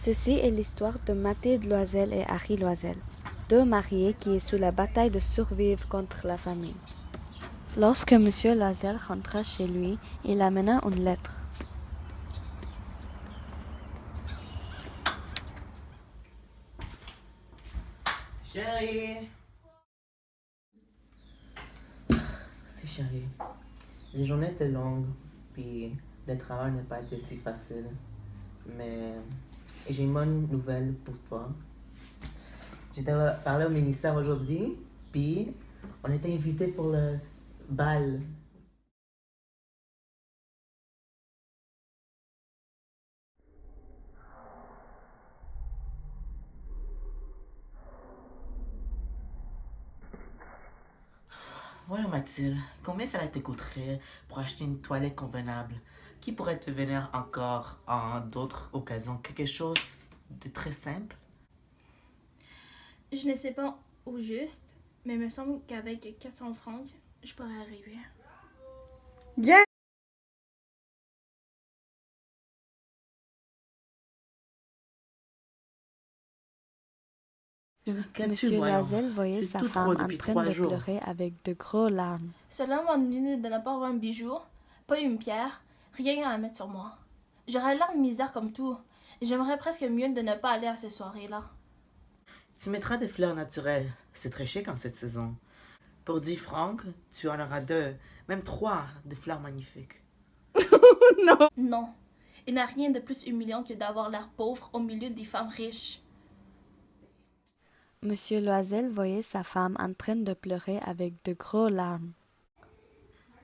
Ceci est l'histoire de Mathilde Loisel et Harry Loisel, deux mariés qui sont sous la bataille de survivre contre la famine. Lorsque M. Loisel rentra chez lui, il amena une lettre. Chérie! C'est chérie. Les journées étaient longues, puis le travail n'a pas été si facile. Mais j'ai une bonne nouvelle pour toi. J'étais parlé au ministère aujourd'hui, puis on était invités pour le bal. Voyons Mathilde, combien ça te coûterait pour acheter une toilette convenable qui pourrait te venir encore en d'autres occasions? Quelque chose de très simple? Je ne sais pas au juste, mais il me semble qu'avec 400 francs, je pourrais arriver. Bien! Qu'as-tu, Monsieur voyons? Loisel voyait C'est sa tout femme trop en depuis train 3 de jours. pleurer avec de gros larmes. Cela m'ennuie de ne pas avoir un bijou, pas une pierre, rien à mettre sur moi. J'aurais l'air de misère comme tout. J'aimerais presque mieux de ne pas aller à ces soirées-là. Tu mettras des fleurs naturelles. C'est très chic en cette saison. Pour 10 francs, tu en auras 2, même 3 de fleurs magnifiques. Non, il n'y a rien de plus humiliant que d'avoir l'air pauvre au milieu des femmes riches. Monsieur Loisel voyait sa femme en train de pleurer avec de gros larmes.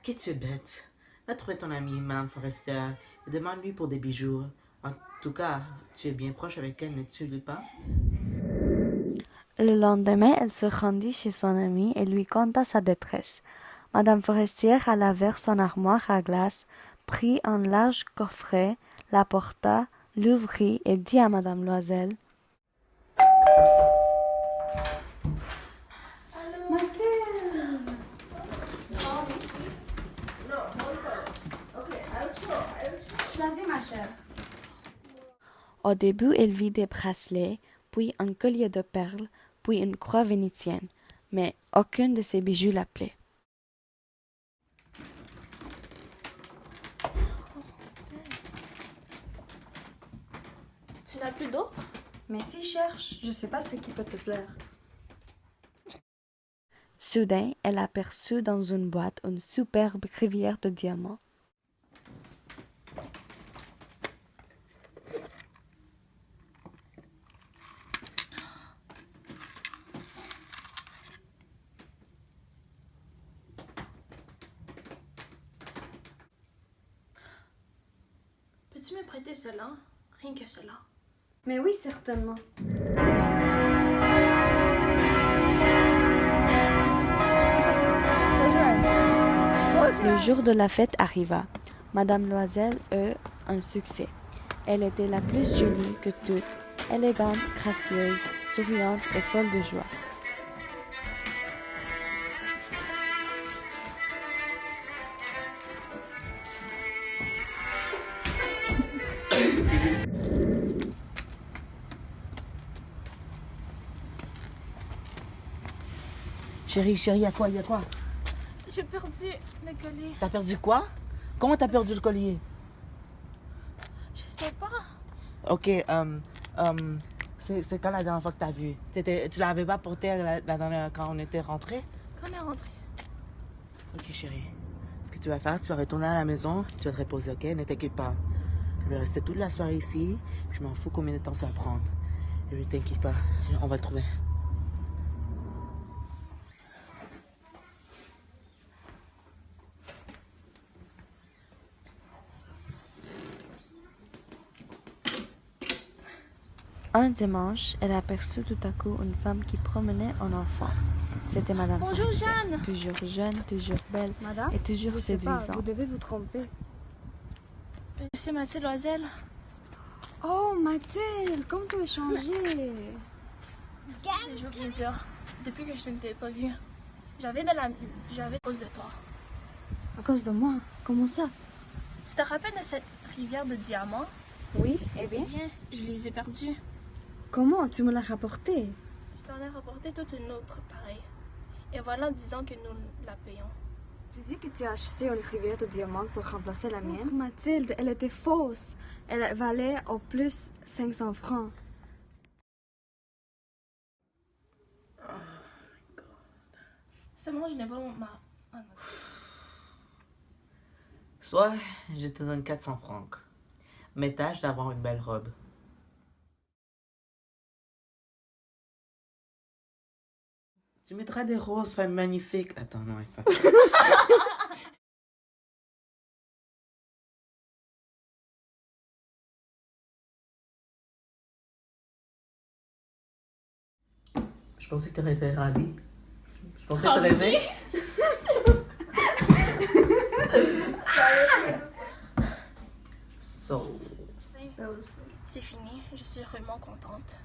Que tu es bête. Va trouver ton amie, Madame Forestier, et demande-lui pour des bijoux. En tout cas, tu es bien proche avec elle, n'es-tu pas? Le lendemain, elle se rendit chez son amie et lui conta sa détresse. Madame Forestier alla vers son armoire à glace, prit un large coffret, l'apporta, l'ouvrit et dit à Madame Loisel: Choisis, ma chère. Au début, elle vit des bracelets, puis un collier de perles, puis une croix vénitienne, mais aucun de ces bijoux la plaît. Tu n'as plus d'autres? Mais si cherche, je sais pas ce qui peut te plaire. Soudain, elle aperçut dans une boîte une superbe rivière de diamants. Peux-tu me prêter cela? Rien que cela. Mais oui, certainement. Le jour de la fête arriva. Madame Loisel eut un succès. Elle était la plus jolie que toutes, élégante, gracieuse, souriante et folle de joie. Chérie, y'a quoi? J'ai perdu le collier. T'as perdu quoi? Comment t'as perdu le collier? Je sais pas. Ok, c'est quand la dernière fois que t'as vu? Tu l'avais pas porté la dernière quand on était rentrés? Quand on est rentré. Ok, chérie. Ce que tu vas faire, tu vas retourner à la maison, tu vas te reposer, ok? Ne t'inquiète pas. Je vais rester toute la soirée ici, puis je m'en fous combien de temps ça va prendre. Ne t'inquiète pas, on va le trouver. Un dimanche, elle aperçut tout à coup une femme qui promenait un enfant. C'était Madame Bonjour, Forestier, Jeanne. toujours jeune, toujours belle Madame, et toujours je sais pas, séduisante. vous devez vous tromper. C'est Mathilde Loisel. Oh, Mathilde, comment tu as changé? Les jours bien durs. Depuis que je ne t'ai pas vue. J'avais à cause de toi. À cause de moi? Comment ça? Tu te rappelles de cette rivière de diamants? Oui, eh bien? Bien, je les ai perdus. Comment? Tu me l'as rapporté? Je t'en ai rapporté toute une autre, pareil. Et voilà, disons que nous la payons. Tu dis que tu as acheté une rivière de diamants pour remplacer la mienne? Mathilde, elle était fausse. Elle valait au plus 500 francs. C'est bon, je n'ai pas ma... Ah, non. Soit je te donne 400 francs, mais tâche d'avoir une belle robe. Tu mettras des roses, femme magnifique. Attends, non, fuck. Je pensais que tu aurais été ravie. Je pensais que tu aurais aimé. So. C'est fini, je suis vraiment contente.